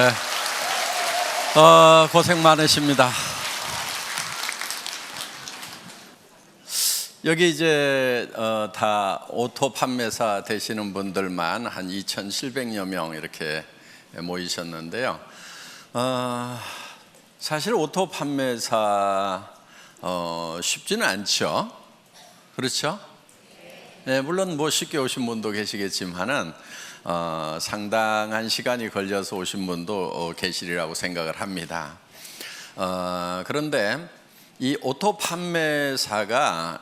네, 고생 많으십니다. 여기 이제 다 오토 판매사 되시는 분들만 한 2,700여 명 이렇게 모이셨는데요. 사실 오토 판매사 쉽지는 않죠. 그렇죠? 네, 물론 뭐 쉽게 오신 분도 계시겠지만은 상당한 시간이 걸려서 오신 분도 계시리라고 생각을 합니다. 그런데 이 오토 판매사가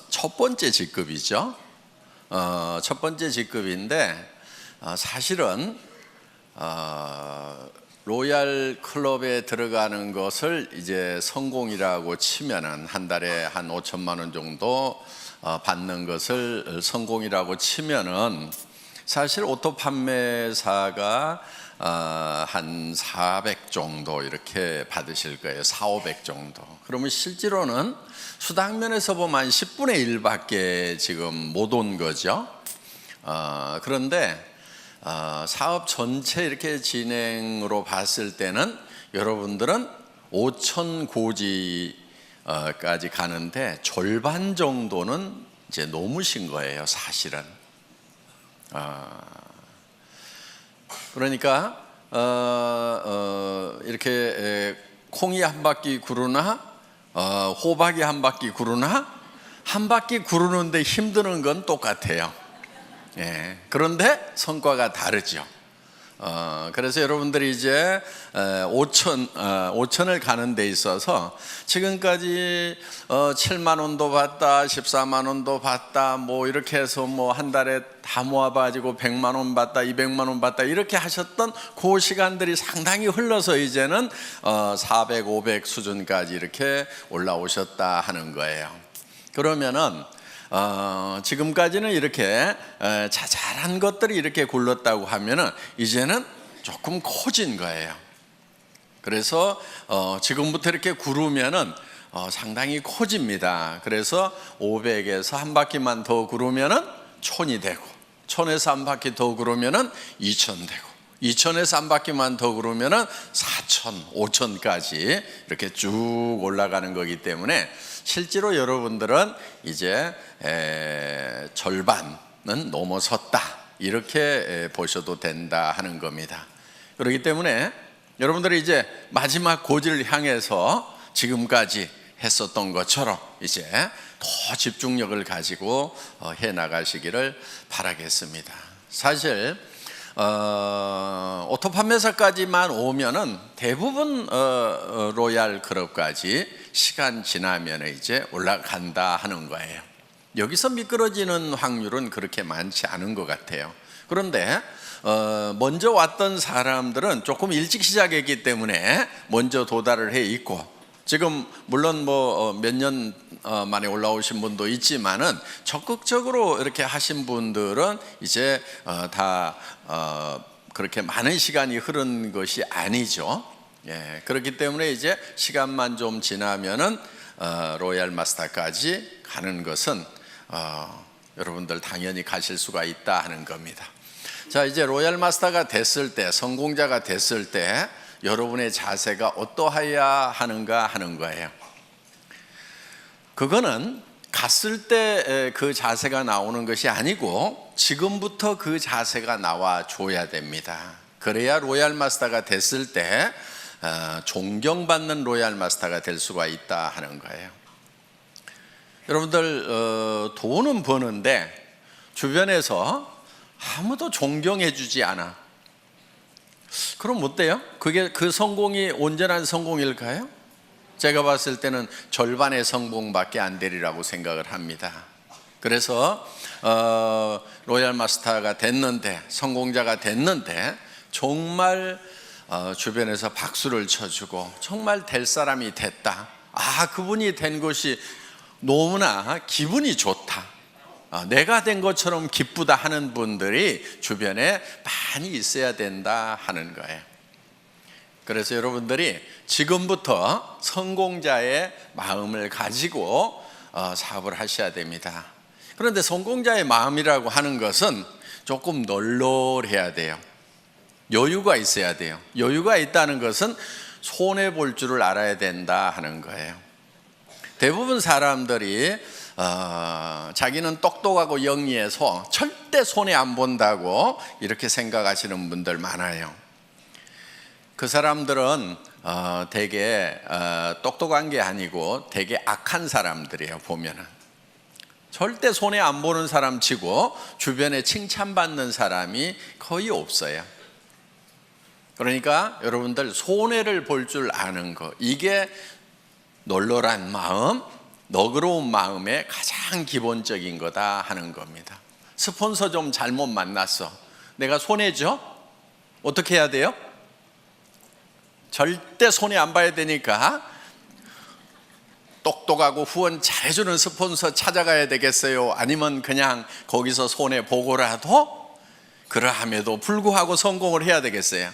첫 번째 직급이죠. 첫 번째 직급인데 사실은 로얄 클럽에 들어가는 것을 이제 성공이라고 치면은 한 달에 한 5천만 원 정도 받는 것을 성공이라고 치면은 사실 오토 판매사가 한 400 정도 이렇게 받으실 거예요. 400, 500 정도. 그러면 실제로는 수당면에서 보면 한 10분의 1밖에 지금 못 온 거죠. 그런데 사업 전체 이렇게 진행으로 봤을 때는 여러분들은 5천 고지까지 가는데 절반 정도는 이제 넘으신 거예요, 사실은. 그러니까 이렇게 콩이 한 바퀴 구르나 호박이 한 바퀴 구르나 한 바퀴 구르는데 힘드는 건 똑같아요. 예, 그런데 성과가 다르죠. 그래서 여러분들이 이제 5천을 가는 데 있어서 지금까지 7만 원도 받다, 14만 원도 받다, 뭐 이렇게 해서 뭐 한 달에 다 모아가지고 100만 원 받다, 200만 원 받다 이렇게 하셨던 그 시간들이 상당히 흘러서 이제는 400, 500 수준까지 이렇게 올라오셨다 하는 거예요. 그러면은 지금까지는 이렇게 자잘한 것들이 이렇게 굴렀다고 하면은 이제는 조금 커진 거예요. 그래서 지금부터 이렇게 구르면은 상당히 커집니다. 그래서 500에서 한 바퀴만 더 구르면은 1000이 되고, 1000에서 한 바퀴 더 구르면은 2000 되고, 2000에서 한 바퀴만 더 구르면은 4000, 5000까지 이렇게 쭉 올라가는 거기 때문에 실제로 여러분들은 이제 절반은 넘어섰다 이렇게 보셔도 된다 하는 겁니다. 그렇기 때문에 여러분들이 이제 마지막 고지를 향해서 지금까지 했었던 것처럼 이제 더 집중력을 가지고 해 나가시기를 바라겠습니다. 사실 오토 판매사까지만 오면은 대부분 로얄 클럽까지 시간 지나면 이제 올라간다 하는 거예요. 여기서 미끄러지는 확률은 그렇게 많지 않은 것 같아요. 그런데 먼저 왔던 사람들은 조금 일찍 시작했기 때문에 먼저 도달을 해 있고, 지금 물론 뭐 몇 년 만에 올라오신 분도 있지만은 적극적으로 이렇게 하신 분들은 이제 다 그렇게 많은 시간이 흐른 것이 아니죠. 예, 그렇기 때문에 이제 시간만 좀 지나면은 로얄 마스터까지 가는 것은 여러분들 당연히 가실 수가 있다 하는 겁니다. 자, 이제 로얄 마스터가 됐을 때, 성공자가 됐을 때 여러분의 자세가 어떠해야 하는가 하는 거예요. 그거는 갔을 때 그 자세가 나오는 것이 아니고 지금부터 그 자세가 나와 줘야 됩니다. 그래야 로얄 마스터가 됐을 때 존경받는 로얄 마스터가 될 수가 있다 하는 거예요. 여러분들 돈은 버는데 주변에서 아무도 존경해 주지 않아. 그럼 어때요? 그게 그 성공이 온전한 성공일까요? 제가 봤을 때는 절반의 성공밖에 안 되리라고 생각을 합니다. 그래서 로얄 마스터가 됐는데, 성공자가 됐는데 정말 주변에서 박수를 쳐주고 정말 될 사람이 됐다, 그분이 된 것이 너무나 기분이 좋다, 내가 된 것처럼 기쁘다 하는 분들이 주변에 많이 있어야 된다 하는 거예요. 그래서 여러분들이 지금부터 성공자의 마음을 가지고 사업을 하셔야 됩니다. 그런데 성공자의 마음이라고 하는 것은 조금 널널해야 돼요. 여유가 있어야 돼요. 여유가 있다는 것은 손해 볼 줄을 알아야 된다 하는 거예요. 대부분 사람들이 자기는 똑똑하고 영리해서 절대 손해 안 본다고 이렇게 생각하시는 분들 많아요. 그 사람들은 되게 똑똑한 게 아니고 되게 악한 사람들이에요. 보면은 절대 손해 안 보는 사람 치고 주변에 칭찬받는 사람이 거의 없어요. 그러니까 여러분들 손해를 볼 줄 아는 거, 이게 널널한 마음, 너그러운 마음의 가장 기본적인 거다 하는 겁니다. 스폰서 좀 잘못 만났어. 내가 손해죠? 어떻게 해야 돼요? 절대 손해 안 봐야 되니까 똑똑하고 후원 잘해주는 스폰서 찾아가야 되겠어요? 아니면 그냥 거기서 손해 보고라도 그러함에도 불구하고 성공을 해야 되겠어요?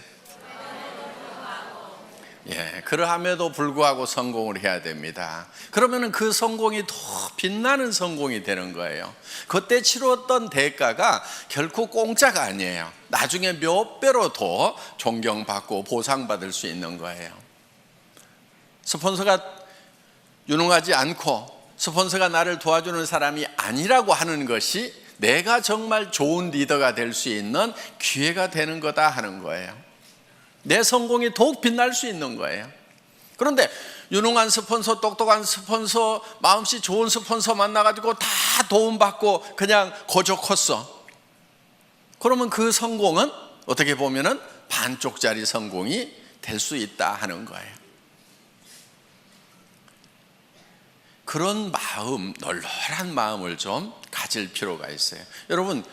예, 그러함에도 불구하고 성공을 해야 됩니다. 그러면 그 성공이 더 빛나는 성공이 되는 거예요. 그때 치렀던 대가가 결코 공짜가 아니에요. 나중에 몇 배로 더 존경받고 보상받을 수 있는 거예요. 스폰서가 유능하지 않고 스폰서가 나를 도와주는 사람이 아니라고 하는 것이 내가 정말 좋은 리더가 될 수 있는 기회가 되는 거다 하는 거예요. 내 성공이 더욱 빛날 수 있는 거예요. 그런데 유능한 스폰서, 똑똑한 스폰서, 마음씨 좋은 스폰서 만나가지고 다 도움받고 그냥 거저 컸어. 그러면 그 성공은 어떻게 보면은 반쪽짜리 성공이 될 수 있다 하는 거예요. 그런 마음, 널널한 마음을 좀 가질 필요가 있어요. 여러분,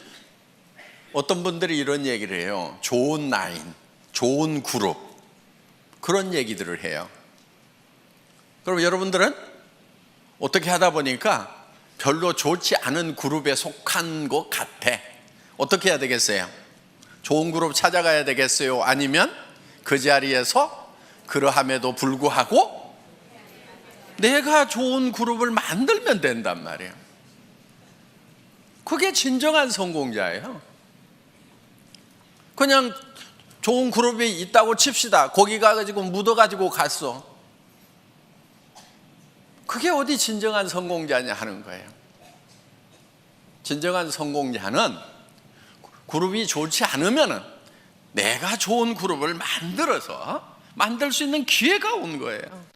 어떤 분들이 이런 얘기를 해요. 좋은 라인, 좋은 그룹, 그런 얘기들을 해요. 그럼 여러분들은 어떻게 하다 보니까 별로 좋지 않은 그룹에 속한 것 같아. 어떻게 해야 되겠어요? 좋은 그룹 찾아가야 되겠어요? 아니면 그 자리에서 그러함에도 불구하고 내가 좋은 그룹을 만들면 된단 말이에요. 그게 진정한 성공자예요. 그냥 좋은 그룹이 있다고 칩시다. 거기 가가지고 묻어가지고 갔어. 그게 어디 진정한 성공자냐 하는 거예요. 진정한 성공자는 그룹이 좋지 않으면 내가 좋은 그룹을 만들어서 만들 수 있는 기회가 온 거예요.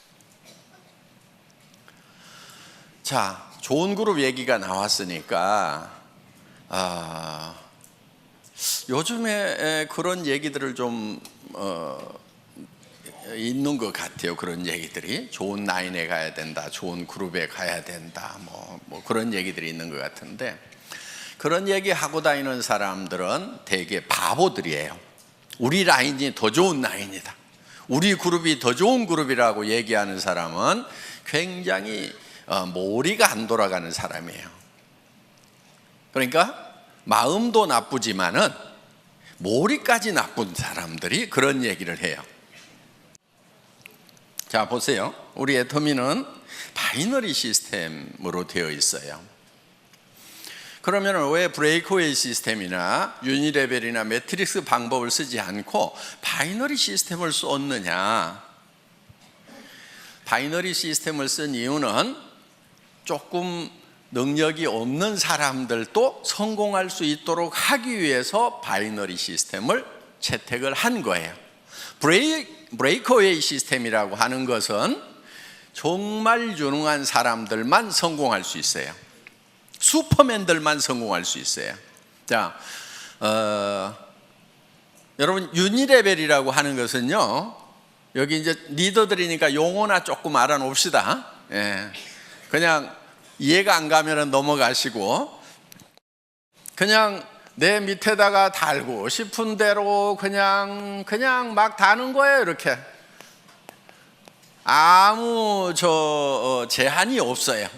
자, 좋은 그룹 얘기가 나왔으니까 요즘에 그런 얘기들을 좀 있는 것 같아요. 그런 얘기들이 좋은 라인에 가야 된다, 좋은 그룹에 가야 된다, 뭐 그런 얘기들이 있는 것 같은데, 그런 얘기 하고 다니는 사람들은 되게 바보들이에요. 우리 라인이 더 좋은 라인이다, 우리 그룹이 더 좋은 그룹이라고 얘기하는 사람은 굉장히 머리가 안 돌아가는 사람이에요. 그러니까 마음도 나쁘지만은 머리까지 나쁜 사람들이 그런 얘기를 해요. 자, 보세요. 우리 애터미는 바이너리 시스템으로 되어 있어요. 그러면 왜 브레이크웨이 시스템이나 유니레벨이나 매트릭스 방법을 쓰지 않고 바이너리 시스템을 썼느냐? 바이너리 시스템을 쓴 이유는 조금 능력이 없는 사람들도 성공할 수 있도록 하기 위해서 바이너리 시스템을 채택을 한 거예요. 브레이크웨이 시스템이라고 하는 것은 정말 유능한 사람들만 성공할 수 있어요. 슈퍼맨들만 성공할 수 있어요. 자, 여러분, 유니레벨이라고 하는 것은요, 여기 이제 리더들이니까 용어나 조금 알아놓읍시다. 예. 그냥 이해가 안 가면 넘어가시고, 그냥 내 밑에다가 달고 싶은 대로 그냥 막 다는 거예요. 이렇게 아무 제한이 없어요.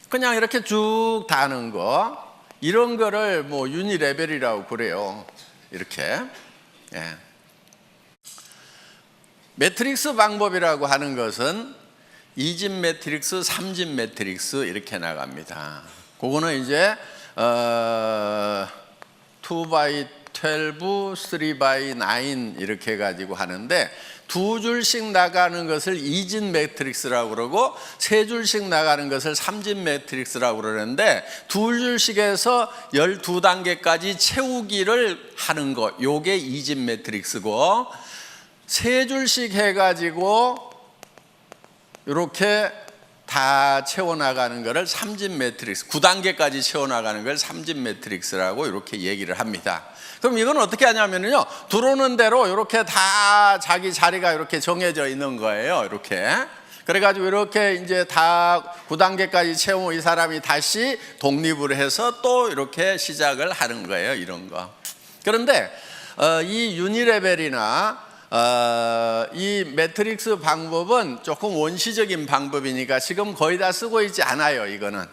그냥 이렇게 쭉 다는 거, 이런 거를 뭐 유니레벨이라고 그래요. 이렇게. 예. 매트릭스 방법이라고 하는 것은 2집 매트릭스, 3집 매트릭스 이렇게 나갑니다. 그거는 이제 2x2 12, 3x9 이렇게 가지고 하는데, 두 줄씩 나가는 것을 이진 매트릭스라고 그러고 세 줄씩 나가는 것을 삼진 매트릭스라고 그러는데, 두 줄씩에서 12단계까지 채우기를 하는 거, 요게 이진 매트릭스고, 세 줄씩 해가지고 이렇게 다 채워나가는 것을 삼진 매트릭스, 9단계까지 채워나가는 걸 삼진 매트릭스라고 이렇게 얘기를 합니다. 그럼 이건 어떻게 하냐면요, 들어오는 대로 이렇게 다 자기 자리가 이렇게 정해져 있는 거예요. 이렇게. 그래가지고 이렇게 이제 다 9단계까지 채우면 이 사람이 다시 독립을 해서 또 이렇게 시작을 하는 거예요. 이런 거. 그런데 이 유니레벨이나 이 매트릭스 방법은 조금 원시적인 방법이니까 지금 거의 다 쓰고 있지 않아요. 이거는.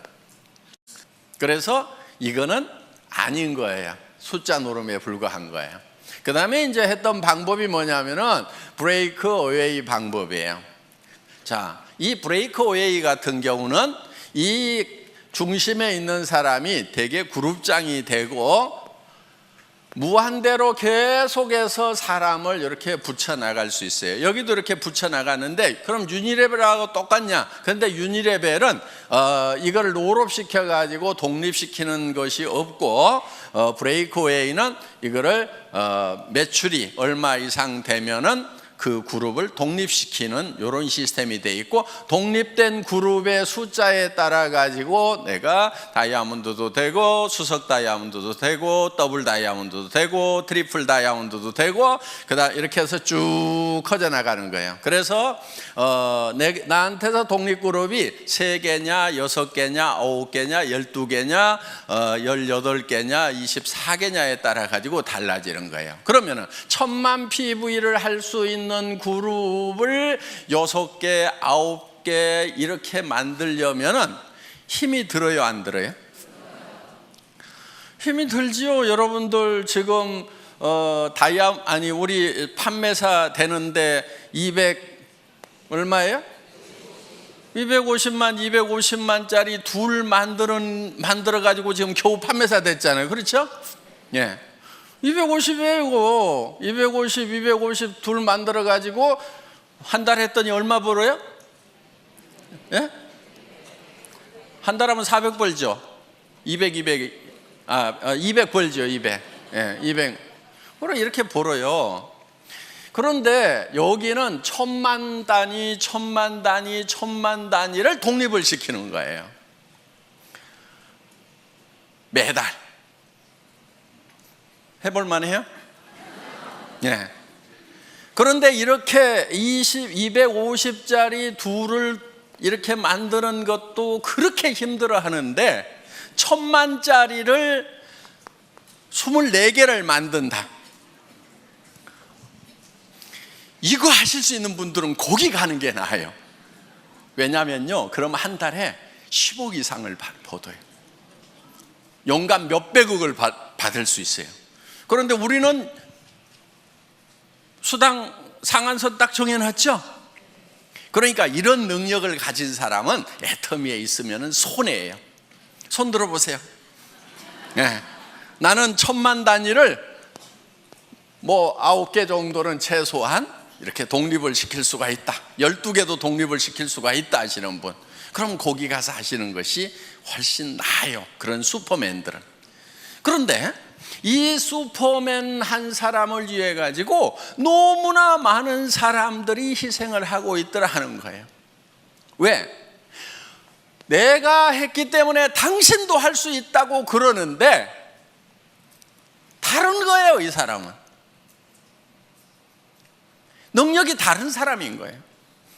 그래서 이거는 아닌 거예요. 숫자 노름에 불과한 거예요. 그 다음에 이제 했던 방법이 뭐냐면은 브레이크 어웨이 방법이에요. 자, 이 브레이크 어웨이 같은 경우는 이 중심에 있는 사람이 되게 그룹장이 되고 무한대로 계속해서 사람을 이렇게 붙여나갈 수 있어요. 여기도 이렇게 붙여나가는데, 그럼 유니레벨하고 똑같냐? 그런데 유니레벨은 이걸 롤업시켜가지고 독립시키는 것이 없고, 브레이크웨이는 이거를 매출이 얼마 이상 되면은 그 그룹을 독립시키는 이런 시스템이 돼 있고, 독립된 그룹의 숫자에 따라 가지고 내가 다이아몬드도 되고 수석 다이아몬드도 되고 더블 다이아몬드도 되고 트리플 다이아몬드도 되고, 그다음 이렇게 해서 쭉 커져 나가는 거예요. 그래서 나한테서 독립 그룹이 3개냐 6개냐 9개냐 12개냐 18개냐 24개냐에 따라 가지고 달라지는 거예요. 그러면은 1000만 PV를 할 수 있는 그룹을 6개, 9개 이렇게 만들려면은 힘이 들어요, 안 들어요? 힘이 들지요. 여러분들 지금 우리 판매사 되는데 200 얼마예요? 250만짜리 둘 만들어 가지고 지금 겨우 판매사 됐잖아요. 그렇죠? 예. 250이에요. 250 둘 만들어 가지고 한 달 했더니 얼마 벌어요? 예? 한 달 하면 400 벌죠. 200 벌죠. 200. 예, 200. 그럼 이렇게 벌어요. 그런데 여기는 1000만 단위를 독립을 시키는 거예요. 매달. 해볼만 해요? 예. 그런데 이렇게 250짜리 둘을 이렇게 만드는 것도 그렇게 힘들어 하는데, 1000만짜리를 24개를 만든다. 이거 하실 수 있는 분들은 거기 가는 게 나아요. 왜냐면요, 그럼 한 달에 10억 이상을 벌어요. 연간 몇백억을 받을 수 있어요. 그런데 우리는 수당 상한선 딱 정해놨죠. 그러니까 이런 능력을 가진 사람은 애터미에 있으면 손해예요. 손 들어보세요. 네. 나는 1000만 단위를 9개 정도는 최소한 이렇게 독립을 시킬 수가 있다. 12개도 독립을 시킬 수가 있다 하시는 분, 그럼 거기 가서 하시는 것이 훨씬 나아요. 그런 슈퍼맨들은. 그런데 이 슈퍼맨 한 사람을 위해 가지고 너무나 많은 사람들이 희생을 하고 있더라 하는 거예요. 왜? 내가 했기 때문에 당신도 할 수 있다고 그러는데 다른 거예요. 이 사람은 능력이 다른 사람인 거예요.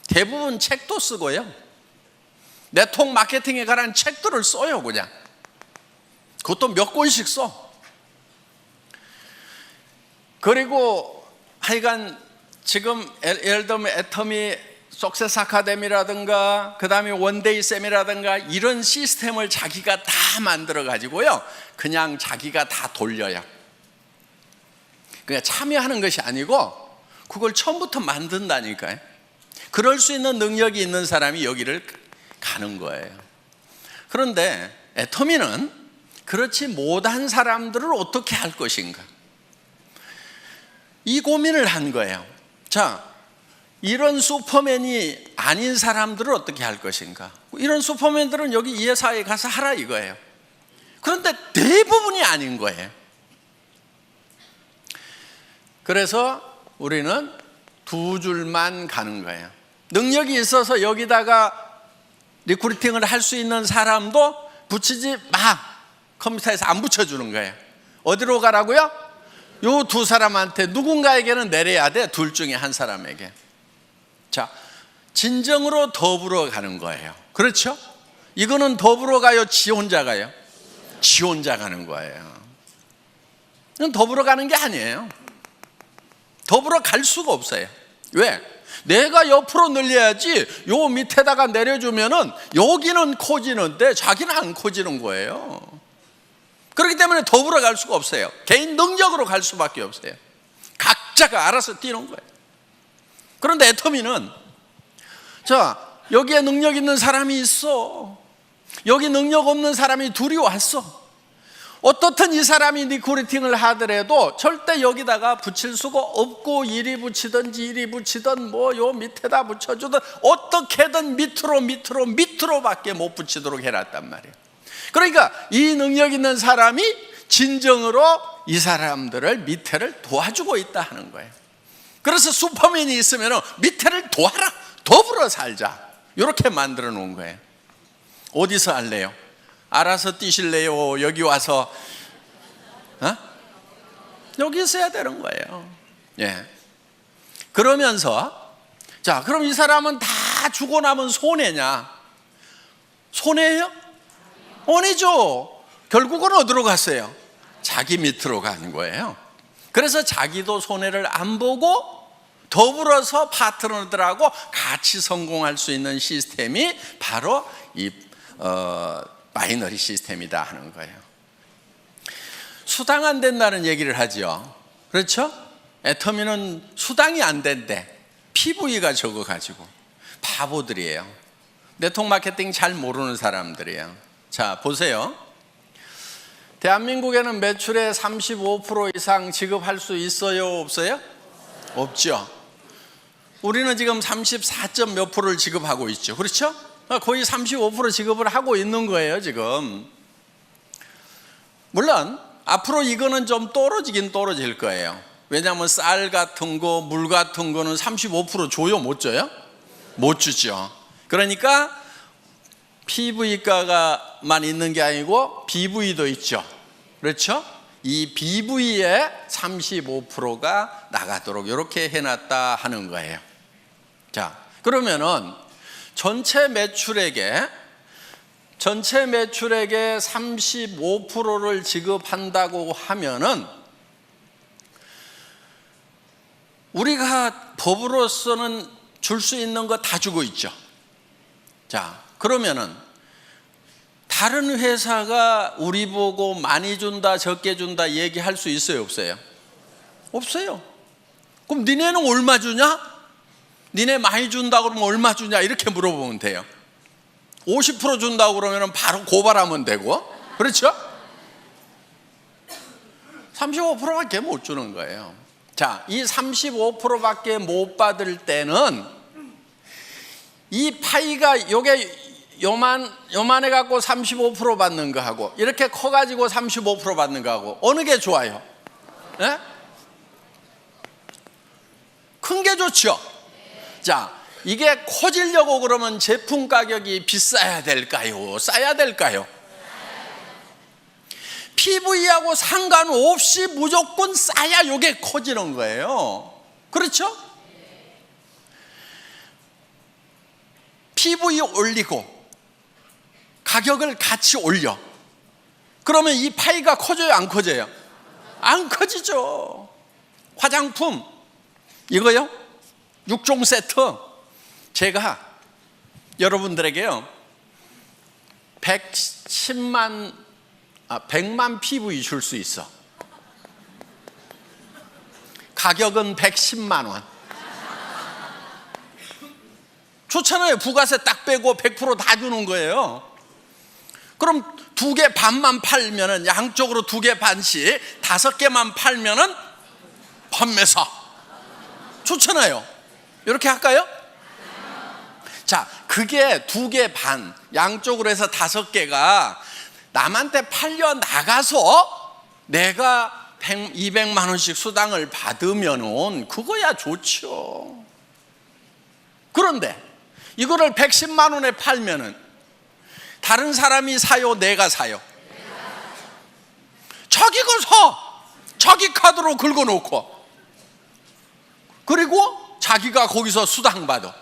대부분 책도 쓰고요, 네트워크 마케팅에 관한 책들을 써요. 그냥 그것도 몇 권씩 써. 그리고 하여간 지금 예를 들면 애터미 석세스 아카데미라든가 그 다음에 원데이 쌤이라든가 이런 시스템을 자기가 다 만들어 가지고요, 그냥 자기가 다 돌려요. 그냥 참여하는 것이 아니고 그걸 처음부터 만든다니까요. 그럴 수 있는 능력이 있는 사람이 여기를 가는 거예요. 그런데 애터미는 그렇지 못한 사람들을 어떻게 할 것인가? 이 고민을 한 거예요. 자, 이런 슈퍼맨이 아닌 사람들은 어떻게 할 것인가? 이런 슈퍼맨들은 여기 이 회사에 가서 하라 이거예요. 그런데 대부분이 아닌 거예요. 그래서 우리는 두 줄만 가는 거예요. 능력이 있어서 여기다가 리크루팅을 할 수 있는 사람도 붙이지 마. 컴퓨터에서 안 붙여주는 거예요. 어디로 가라고요? 요 두 사람한테 누군가에게는 내려야 돼. 둘 중에 한 사람에게. 자, 진정으로 더불어 가는 거예요. 그렇죠? 이거는 더불어 가요? 지 혼자 가요? 지 혼자 가는 거예요. 이건 더불어 가는 게 아니에요. 더불어 갈 수가 없어요. 왜? 내가 옆으로 늘려야지 요 밑에다가 내려주면은 여기는 커지는데 자기는 안 커지는 거예요. 그렇기 때문에 더불어 갈 수가 없어요. 개인 능력으로 갈 수밖에 없어요. 각자가 알아서 뛰는 거예요. 그런데 애터미는, 자, 여기에 능력 있는 사람이 있어. 여기 능력 없는 사람이 둘이 왔어. 어떻든 이 사람이 리크루팅을 하더라도 절대 여기다가 붙일 수가 없고, 이리 붙이든지 이리 붙이든 뭐 요 밑에다 붙여주든 어떻게든 밑으로밖에 못 붙이도록 해놨단 말이에요. 그러니까 이 능력 있는 사람이 진정으로 이 사람들을 밑에를 도와주고 있다 하는 거예요. 그래서 슈퍼맨이 있으면 밑에를 도와라, 더불어 살자, 이렇게 만들어 놓은 거예요. 어디서 할래요? 알아서 뛰실래요? 여기 와서 여기 있어야 되는 거예요. 예. 그러면서, 자, 그럼 이 사람은 다 주고 나면 손해냐? 손해예요? 아니죠. 결국은 어디로 갔어요? 자기 밑으로 가는 거예요. 그래서 자기도 손해를 안 보고 더불어서 파트너들하고 같이 성공할 수 있는 시스템이 바로 이 바이너리 시스템이다 하는 거예요. 수당 안 된다는 얘기를 하죠. 그렇죠? 애터미는 수당이 안 된대. PV가 적어가지고. 바보들이에요. 네트워크 마케팅 잘 모르는 사람들이에요. 자, 보세요. 대한민국에는 매출의 35% 이상 지급할 수 있어요? 없어요? 없죠. 우리는 지금 34점 몇 프로를 지급하고 있죠. 그렇죠? 거의 35% 지급을 하고 있는 거예요, 지금. 물론 앞으로 이거는 좀 떨어지긴 떨어질 거예요. 왜냐하면 쌀 같은 거, 물 같은 거는 35% 줘요? 못 줘요? 못 주죠. 그러니까 PV가만 있는 게 아니고 BV도 있죠. 그렇죠? 이 BV에 35%가 나가도록 이렇게 해놨다 하는 거예요. 자, 그러면은 전체 매출액의 35%를 지급한다고 하면은 우리가 법으로서는 줄 수 있는 거 다 주고 있죠. 자, 그러면은 다른 회사가 우리 보고 많이 준다, 적게 준다 얘기할 수 있어요, 없어요? 없어요. 그럼 니네는 얼마 주냐? 니네 많이 준다 그러면 얼마 주냐? 이렇게 물어보면 돼요. 50% 준다고 그러면 바로 고발하면 되고, 그렇죠? 35%밖에 못 주는 거예요. 자, 이 35%밖에 못 받을 때는 이 파이가 요게 요만해 갖고 35% 받는 거하고 이렇게 커 가지고 35% 받는 거하고 어느 게 좋아요? 네? 큰 게 좋죠. 자, 이게 커지려고 그러면 제품 가격이 비싸야 될까요? 싸야 될까요? PV하고 상관없이 무조건 싸야 요게 커지는 거예요. 그렇죠? PV 올리고 가격을 같이 올려. 그러면 이 파이가 커져요? 안 커져요? 안 커지죠. 화장품 이거요? 6종 세트 제가 여러분들에게요 100만 PV 줄 수 있어. 가격은 110만 원. 좋잖아요. 부가세 딱 빼고 100% 다 주는 거예요. 그럼 2개 반만 팔면은 양쪽으로 2개 반씩 5개만 팔면은 판매사. 좋잖아요. 이렇게 할까요? 자, 그게 2개 반, 양쪽으로 해서 5개가 남한테 팔려 나가서 내가 200만 원씩 수당을 받으면은 그거야 좋죠. 그런데 이거를 110만 원에 팔면은 다른 사람이 사요, 내가 사요? 자기가 사. 자기 카드로 긁어놓고, 그리고 자기가 거기서 수당 받아.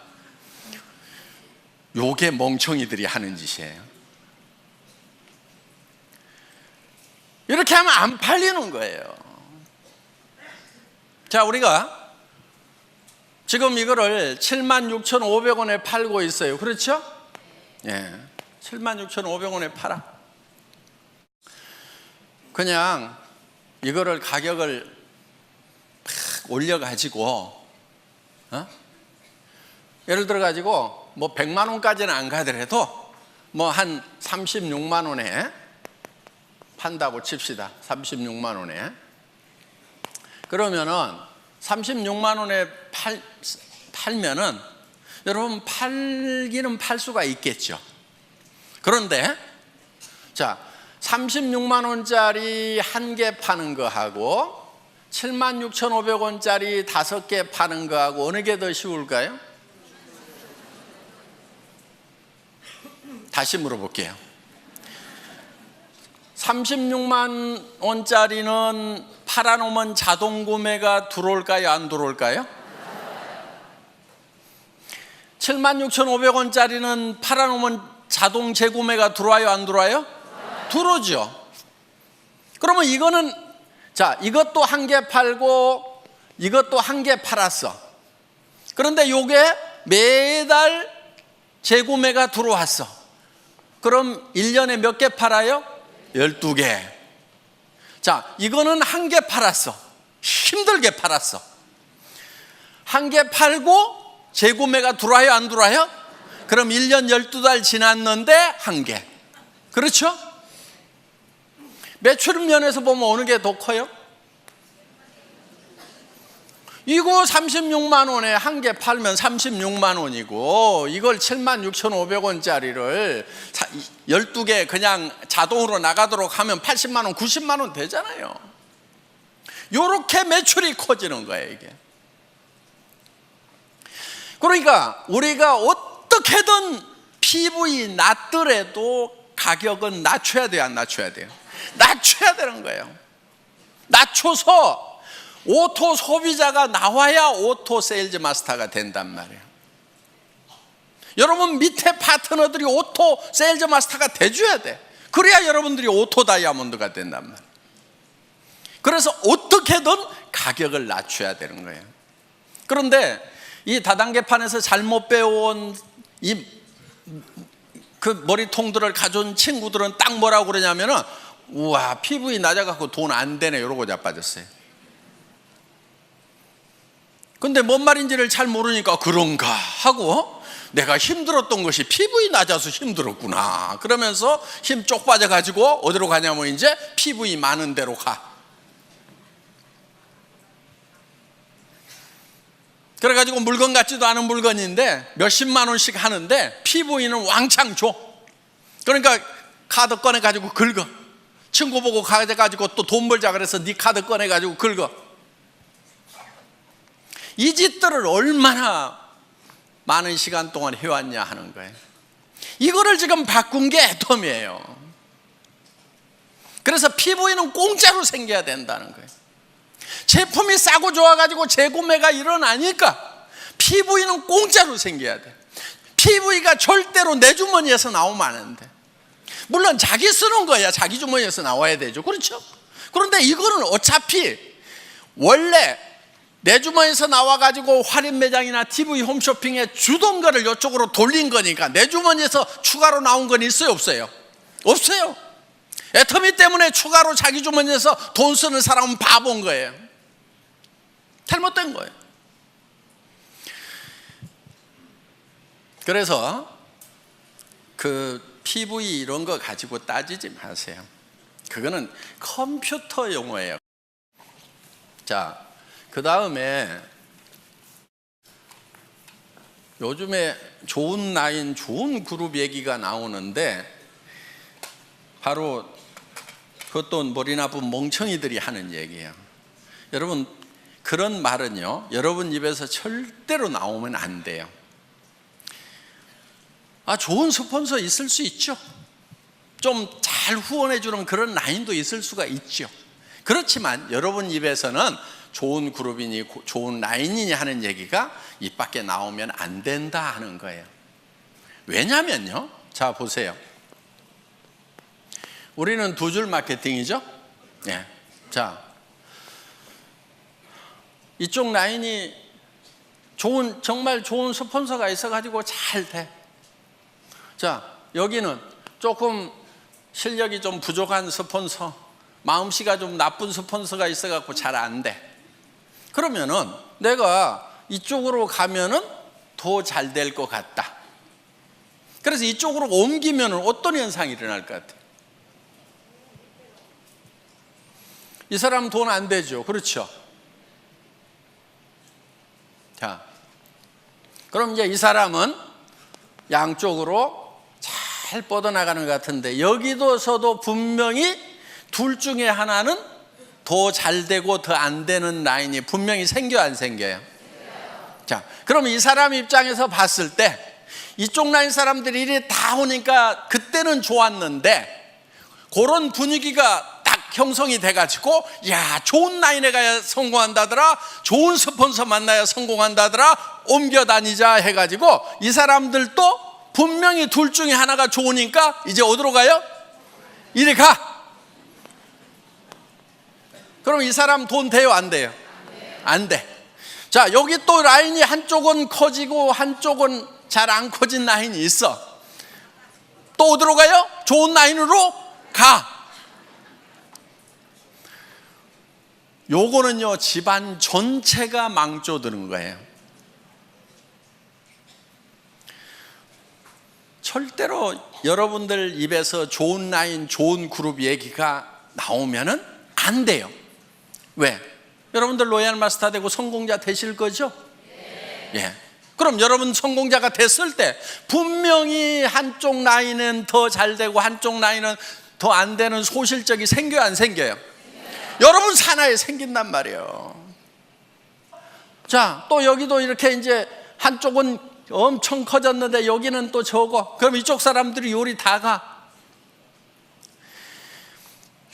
요게 멍청이들이 하는 짓이에요. 이렇게 하면 안 팔리는 거예요. 자, 우리가 지금 이거를 76,500원에 팔고 있어요. 그렇죠? 예, 76,500원에 팔아. 그냥 이거를 가격을 팍 올려가지고, 예를 들어가지고 뭐 100만 원까지는 안 가더라도 뭐 한 36만 원에 판다고 칩시다. 36만 원에. 그러면은 36만 원에 팔면은 여러분 팔기는 팔 수가 있겠죠. 그런데 자, 36만 원짜리 1개 파는 거하고 76,500원짜리 5개 파는 거하고 어느 게 더 쉬울까요? 다시 물어볼게요. 36만 원짜리는 팔아놓으면 자동 구매가 들어올까요? 안 들어올까요? 76,500원짜리는 팔아놓으면 자동 재구매가 들어와요? 안 들어와요? 들어오죠. 그러면 이거는, 자, 이것도 1개 팔고 이것도 1개 팔았어. 그런데 요게 매달 재구매가 들어왔어. 그럼 1년에 몇 개 팔아요? 12개. 자, 이거는 1개 팔았어. 힘들게 팔았어. 1개 팔고 재구매가 들어와요? 안 들어와요? 그럼 1년 12달 지났는데 1개. 그렇죠? 매출 면에서 보면 어느 게 더 커요? 이거 36만 원에 1개 팔면 36만 원이고, 이걸 76,500원짜리를 12개 그냥 자동으로 나가도록 하면 80만 원, 90만 원 되잖아요. 이렇게 매출이 커지는 거예요, 이게. 그러니까 우리가 어떻게든 PV 낮더라도 가격은 낮춰야 돼요, 안 낮춰야 돼요? 낮춰야 되는 거예요. 낮춰서 오토 소비자가 나와야 오토 세일즈 마스터가 된단 말이에요. 여러분 밑에 파트너들이 오토 세일즈 마스터가 돼줘야 돼. 그래야 여러분들이 오토 다이아몬드가 된단 말이에요. 그래서 어떻게든 가격을 낮춰야 되는 거예요. 그런데 이 다단계판에서 잘못 배워온 그 머리통들을 가져온 친구들은 딱 뭐라고 그러냐면은, 우와, PV 낮아갖고 돈 안 되네, 이러고 자빠졌어요. 근데 뭔 말인지를 잘 모르니까 그런가 하고, 내가 힘들었던 것이 PV 낮아서 힘들었구나 그러면서 힘 쪽 빠져가지고 어디로 가냐면 이제 PV 많은 데로 가. 그래가지고 물건 같지도 않은 물건인데 몇십만 원씩 하는데 PV는 왕창 줘. 그러니까 카드 꺼내가지고 긁어. 친구 보고 가져가지고 또 돈 벌자 그래서 네 카드 꺼내가지고 긁어. 이 짓들을 얼마나 많은 시간 동안 해왔냐 하는 거예요. 이거를 지금 바꾼 게 애텀이에요. 그래서 PV는 공짜로 생겨야 된다는 거예요. 제품이 싸고 좋아가지고 재구매가 일어나니까 PV는 공짜로 생겨야 돼. PV가 절대로 내 주머니에서 나오면 안 돼. 물론 자기 쓰는 거야 자기 주머니에서 나와야 되죠. 그렇죠? 그런데 이거는 어차피 원래 내 주머니에서 나와가지고 할인 매장이나 TV 홈쇼핑에 주던 거를 이쪽으로 돌린 거니까 내 주머니에서 추가로 나온 건 있어요? 없어요? 없어요. 애터미 때문에 추가로 자기 주머니에서 돈 쓰는 사람은 바본 거예요. 잘못된 거예요. 그래서 그 PV 이런 거 가지고 따지지 마세요. 그거는 컴퓨터 용어예요. 자, 그 다음에 요즘에 좋은 라인, 좋은 그룹 얘기가 나오는데 바로 그것도 머리 나쁜 멍청이들이 하는 얘기예요. 여러분, 그런 말은요, 여러분 입에서 절대로 나오면 안 돼요. 좋은 스폰서 있을 수 있죠. 좀 잘 후원해 주는 그런 라인도 있을 수가 있죠. 그렇지만 여러분 입에서는 좋은 그룹이니 좋은 라인이니 하는 얘기가 입 밖에 나오면 안 된다 하는 거예요. 왜냐면요, 자 보세요. 우리는 두 줄 마케팅이죠. 네. 자, 이쪽 라인이 정말 좋은 스폰서가 있어가지고 잘 돼. 자, 여기는 조금 실력이 좀 부족한 스폰서, 마음씨가 좀 나쁜 스폰서가 있어갖고 잘 안 돼. 그러면은 내가 이쪽으로 가면은 더 잘 될 것 같다. 그래서 이쪽으로 옮기면은 어떤 현상이 일어날 것 같아요? 이 사람 돈 안 되죠. 그렇죠? 자, 그럼 이제 이 사람은 양쪽으로 잘 뻗어나가는 것 같은데 여기서도 분명히 둘 중에 하나는 더 잘 되고 더 안 되는 라인이 분명히 생겨요, 안 생겨요? 자, 그럼 이 사람 입장에서 봤을 때 이쪽 라인 사람들이 이리 다 오니까 그때는 좋았는데 그런 분위기가 딱 형성이 돼가지고 야, 좋은 라인에 가야 성공한다더라, 좋은 스폰서 만나야 성공한다더라, 옮겨 다니자 해가지고 이 사람들도 분명히 둘 중에 하나가 좋으니까 이제 어디로 가요? 이리 가. 그럼 이 사람 돈 돼요, 안 돼요? 안 돼. 자, 여기 또 라인이 한쪽은 커지고 한쪽은 잘 안 커진 라인이 있어. 또 어디로 가요? 좋은 라인으로 가. 요거는요, 집안 전체가 망조드는 거예요. 절대로 여러분들 입에서 좋은 라인, 좋은 그룹 얘기가 나오면은 안 돼요. 왜? 여러분들 로얄 마스터 되고 성공자 되실 거죠? 예. 그럼 여러분 성공자가 됐을 때 분명히 한쪽 라인은 더 잘 되고 한쪽 라인은 더 안 되는 소실적이 생겨요, 안 생겨요? 여러분 산하에 생긴단 말이에요. 자, 또 여기도 이렇게 이제 한쪽은 엄청 커졌는데 여기는 또 적어. 그럼 이쪽 사람들이 요리 다 가.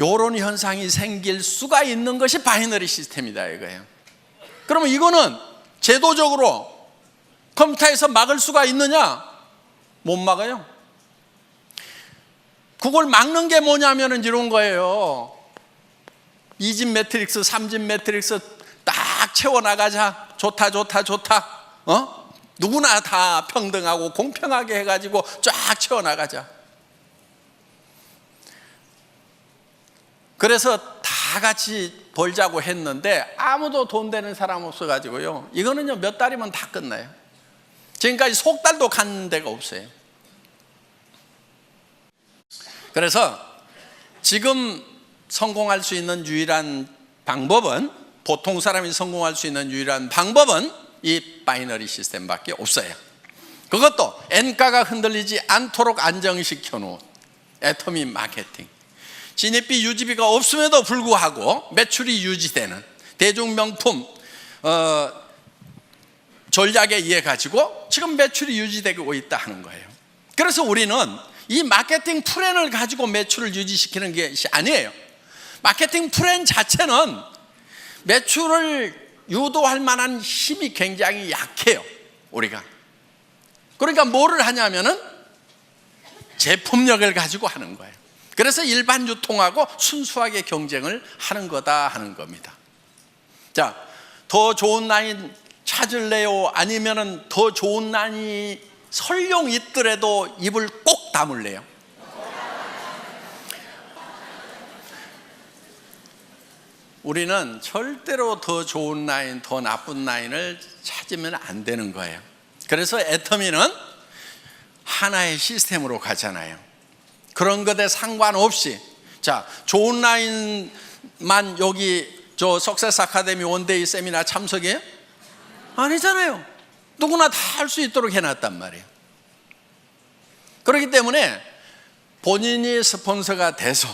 요런 현상이 생길 수가 있는 것이 바이너리 시스템이다 이거예요. 그러면 이거는 제도적으로 컴퓨터에서 막을 수가 있느냐? 못 막아요. 그걸 막는 게 뭐냐면은 이런 거예요. 2집 매트릭스, 3집 매트릭스 딱 채워나가자. 좋다. 누구나 다 평등하고 공평하게 해가지고 쫙 채워나가자. 그래서 다 같이 벌자고 했는데 아무도 돈 되는 사람 없어가지고요, 이거는요 몇 달이면 다 끝나요. 지금까지 석 달도 간 데가 없어요. 그래서 지금 성공할 수 있는 유일한 방법은, 보통 사람이 성공할 수 있는 유일한 방법은 이 바이너리 시스템밖에 없어요. 그것도 N가가 흔들리지 않도록 안정시켜 놓은 애터미 마케팅. 진입비 유지비가 없음에도 불구하고 매출이 유지되는 대중명품 전략에 의해 가지고 지금 매출이 유지되고 있다 하는 거예요. 그래서 우리는 이 마케팅 플랜을 가지고 매출을 유지시키는 것이 아니에요. 마케팅 플랜 자체는 매출을 유도할 만한 힘이 굉장히 약해요, 우리가. 그러니까 뭐를 하냐면은 제품력을 가지고 하는 거예요. 그래서 일반 유통하고 순수하게 경쟁을 하는 거다 하는 겁니다. 자, 더 좋은 라인 찾을래요? 아니면은 더 좋은 라인이 설령 있더라도 입을 꼭 다물래요? 우리는 절대로 더 좋은 라인, 더 나쁜 라인을 찾으면 안 되는 거예요. 그래서 애터미는 하나의 시스템으로 가잖아요. 그런 것에 상관없이, 자, 좋은 라인만 여기 저 석세스 아카데미 원데이 세미나 참석이에요? 아니잖아요. 누구나 다 할 수 있도록 해놨단 말이에요. 그렇기 때문에 본인이 스폰서가 돼서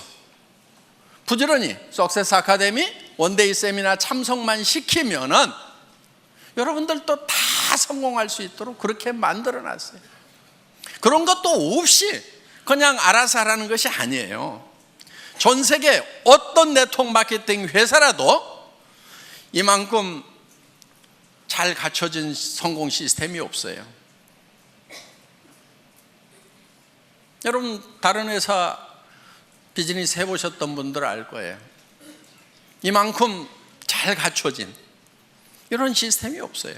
부지런히 석세스 아카데미 원데이 세미나 참석만 시키면은 여러분들도 다 성공할 수 있도록 그렇게 만들어 놨어요. 그런 것도 없이 그냥 알아서 하라는 것이 아니에요. 전 세계 어떤 네트워크 마케팅 회사라도 이만큼 잘 갖춰진 성공 시스템이 없어요. 여러분 다른 회사 비즈니스 해보셨던 분들 알 거예요. 이만큼 잘 갖춰진 이런 시스템이 없어요.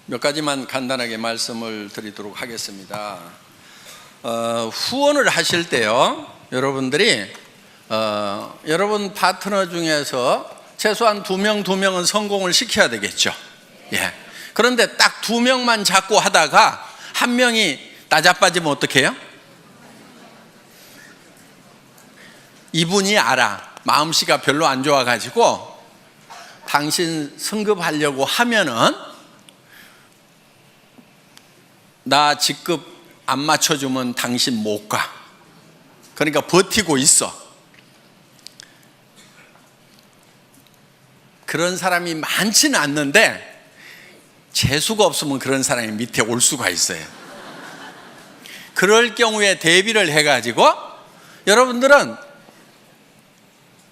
몇 가지만 간단하게 말씀을 드리도록 하겠습니다. 후원을 하실 때요, 여러분들이 여러분 파트너 중에서 최소한 2명은 성공을 시켜야 되겠죠. 예. 그런데 딱 2명만 잡고 하다가 1명이 나자빠지면 어떻게 해요? 이분이 알아. 마음씨가 별로 안 좋아가지고 당신 승급하려고 하면은 나 직급 안 맞춰주면 당신 못 가. 그러니까 버티고 있어. 그런 사람이 많지는 않는데 재수가 없으면 그런 사람이 밑에 올 수가 있어요. 그럴 경우에 대비를 해가지고 여러분들은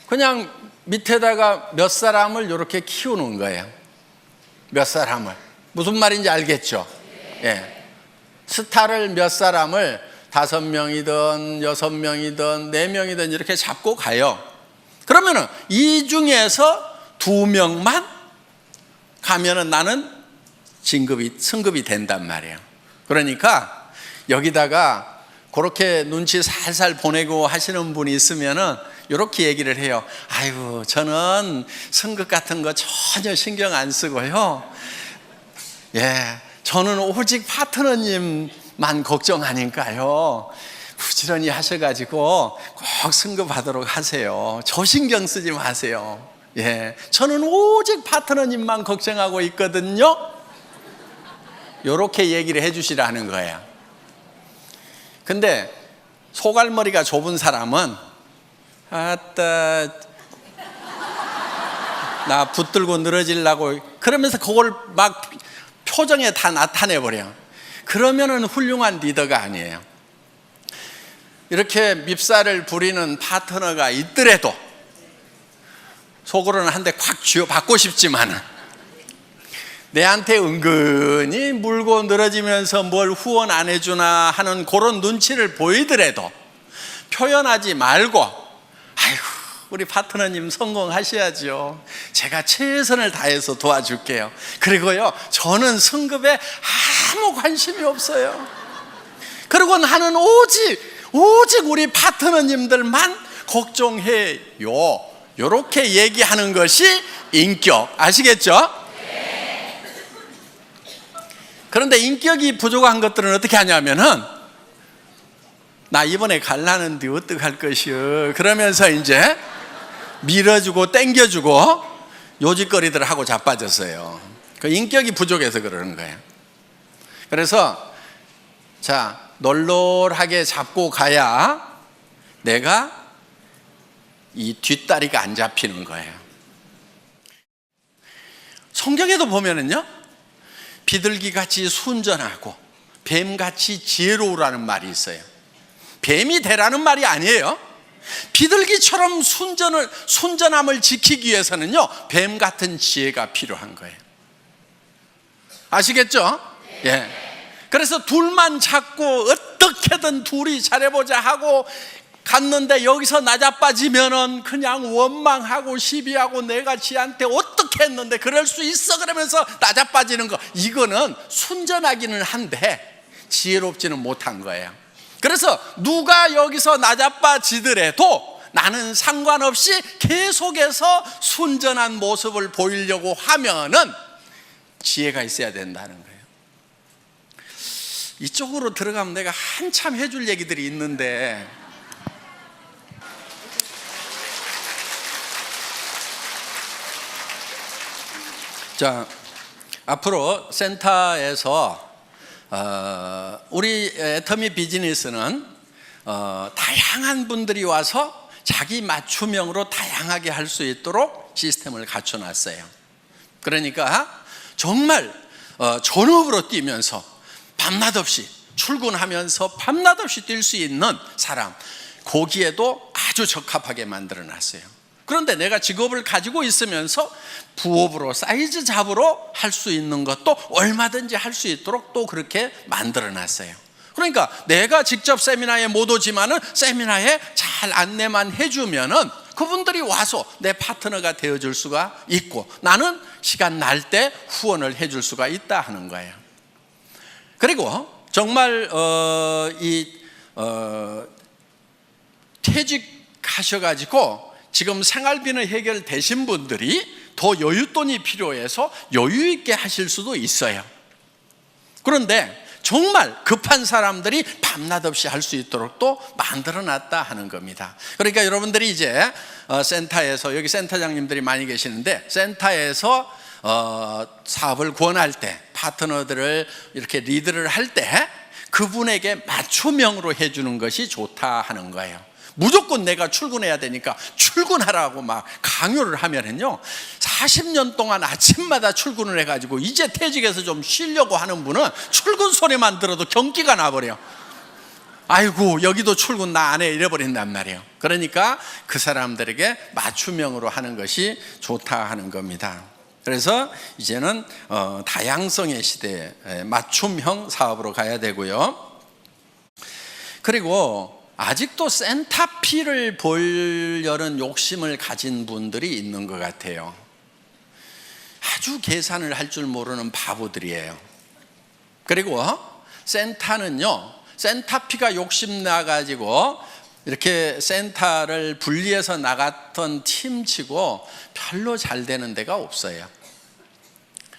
그냥 밑에다가 몇 sa람을 이렇게 키우는 거예요. 몇 sa람을. 무슨 말인지 알겠죠? 예. 스타를 몇 sa람을 5명이든 6명이든 4명이든 이렇게 잡고 가요. 그러면은 이 중에서 2명만 가면은 나는 승급이 된단 말이에요. 그러니까 여기다가 그렇게 눈치 살살 보내고 하시는 분이 있으면은 이렇게 얘기를 해요. 아이고, 저는 승급 같은 거 전혀 신경 안 쓰고요. 예, 저는 오직 파트너님만 걱정하니까요. 부지런히 하셔가지고 꼭 승급하도록 하세요. 저 신경 쓰지 마세요. 예, 저는 오직 파트너님만 걱정하고 있거든요. 이렇게 얘기를 해주시라는 거예요. 근데 소갈머리가 좁은 사람은 아따 나 붙들고 늘어지려고 그러면서 그걸 막 표정에 다 나타내버려. 그러면은 훌륭한 리더가 아니에요. 이렇게 밉살을 부리는 파트너가 있더라도 속으로는 한 대 콱 쥐어받고 싶지만은 내한테 은근히 물고 늘어지면서 뭘 후원 안 해주나 하는 그런 눈치를 보이더라도 표현하지 말고, 아이고 우리 파트너님 성공하셔야죠. 제가 최선을 다해서 도와줄게요. 그리고요, 저는 승급에 아무 관심이 없어요. 그리고 나는 오직 우리 파트너님들만 걱정해요. 이렇게 얘기하는 것이 인격. 아시겠죠? 그런데 인격이 부족한 것들은 어떻게 하냐면은 나 이번에 갈라는데 어떡할 것이요, 그러면서 이제 밀어주고 땡겨주고 요짓거리들 하고 자빠졌어요. 그 인격이 부족해서 그러는 거예요. 그래서 자, 널널하게 잡고 가야 내가 이 뒷다리가 안 잡히는 거예요. 성경에도 보면은요, 비둘기같이 순전하고 뱀같이 지혜로우라는 말이 있어요. 뱀이 되라는 말이 아니에요. 비둘기처럼 순전함을 지키기 위해서는요, 뱀 같은 지혜가 필요한 거예요. 아시겠죠? 예. 그래서 둘만 찾고 어떻게든 둘이 잘해보자 하고 갔는데 여기서 나자빠지면은 그냥 원망하고 시비하고 내가 지한테 어떻게 했는데 그럴 수 있어 그러면서 나자빠지는 거, 이거는 순전하기는 한데 지혜롭지는 못한 거예요. 그래서 누가 여기서 나자빠지더라도 나는 상관없이 계속해서 순전한 모습을 보이려고 하면은 지혜가 있어야 된다는 거예요. 이쪽으로 들어가면 내가 한참 해줄 얘기들이 있는데 자, 앞으로 센터에서 우리 애터미 비즈니스는 다양한 분들이 와서 자기 맞춤형으로 다양하게 할 수 있도록 시스템을 갖춰놨어요. 그러니까 정말 전업으로 뛰면서 밤낮 없이 출근하면서 밤낮 없이 뛸 수 있는 사람, 거기에도 아주 적합하게 만들어놨어요. 그런데 내가 직업을 가지고 있으면서 부업으로 사이즈 잡으로 할 수 있는 것도 얼마든지 할 수 있도록 또 그렇게 만들어놨어요. 그러니까 내가 직접 세미나에 못 오지만은 세미나에 잘 안내만 해주면은 그분들이 와서 내 파트너가 되어줄 수가 있고, 나는 시간 날 때 후원을 해줄 수가 있다 하는 거예요. 그리고 정말 퇴직하셔가지고 지금 생활비는 해결되신 분들이 더 여윳돈이 필요해서 여유 있게 하실 수도 있어요. 그런데 정말 급한 사람들이 밤낮 없이 할 수 있도록 또 만들어놨다 하는 겁니다. 그러니까 여러분들이 이제 센터에서, 여기 센터장님들이 많이 계시는데, 센터에서 사업을 권할 때, 파트너들을 이렇게 리드를 할 때 그분에게 맞춤형으로 해주는 것이 좋다 하는 거예요. 무조건 내가 출근해야 되니까 출근하라고 막 강요를 하면은요, 40년 동안 아침마다 출근을 해가지고 이제 퇴직해서 좀 쉬려고 하는 분은 출근 소리만 들어도 경기가 나버려요. 아이고, 여기도 출근 나 안 해 이래버린단 말이에요. 그러니까 그 사람들에게 맞춤형으로 하는 것이 좋다 하는 겁니다. 그래서 이제는 다양성의 시대에 맞춤형 사업으로 가야 되고요. 그리고 아직도 센터피를 보려는 욕심을 가진 분들이 있는 것 같아요. 아주 계산을 할 줄 모르는 바보들이에요. 그리고 센터는요, 센터피가 욕심나가지고 이렇게 센터를 분리해서 나갔던 팀치고 별로 잘 되는 데가 없어요.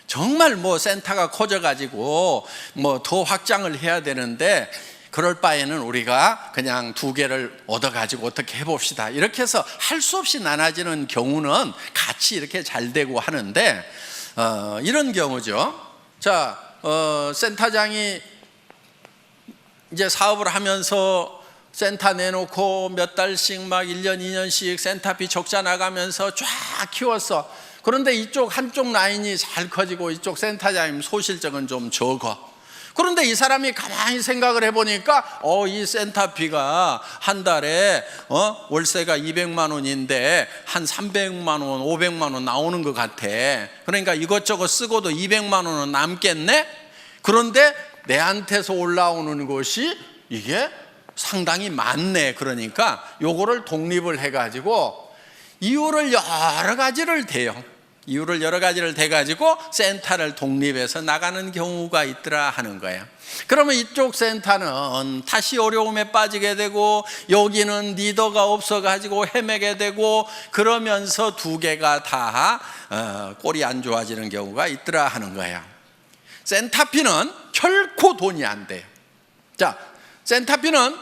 정말 뭐 센터가 커져가지고 뭐 더 확장을 해야 되는데, 그럴 바에는 우리가 그냥 2개를 얻어가지고 어떻게 해봅시다, 이렇게 해서 할 수 없이 나눠지는 경우는 같이 이렇게 잘 되고 하는데, 이런 경우죠. 자, 센터장이 이제 사업을 하면서 센터 내놓고 몇 달씩 막 1년, 2년씩 센터비 적자 나가면서 쫙 키웠어. 그런데 이쪽 한쪽 라인이 잘 커지고 이쪽 센터장님 소실적은 좀 적어. 그런데 이 사람이 가만히 생각을 해보니까 이 센터비가 한 달에 월세가 200만 원인데 한 300만 원, 500만 원 나오는 것 같아. 그러니까 이것저것 쓰고도 200만 원은 남겠네? 그런데 내한테서 올라오는 것이 이게 상당히 많네. 그러니까 요거를 독립을 해가지고 이유를 여러 가지를 대요. 이유를 여러 가지를 대가지고 센터를 독립해서 나가는 경우가 있더라 하는 거예요. 그러면 이쪽 센터는 다시 어려움에 빠지게 되고, 여기는 리더가 없어가지고 헤매게 되고, 그러면서 2개가 다 꼴이 안 좋아지는 경우가 있더라 하는 거예요. 센터피는 결코 돈이 안 돼요. 자, 센터피는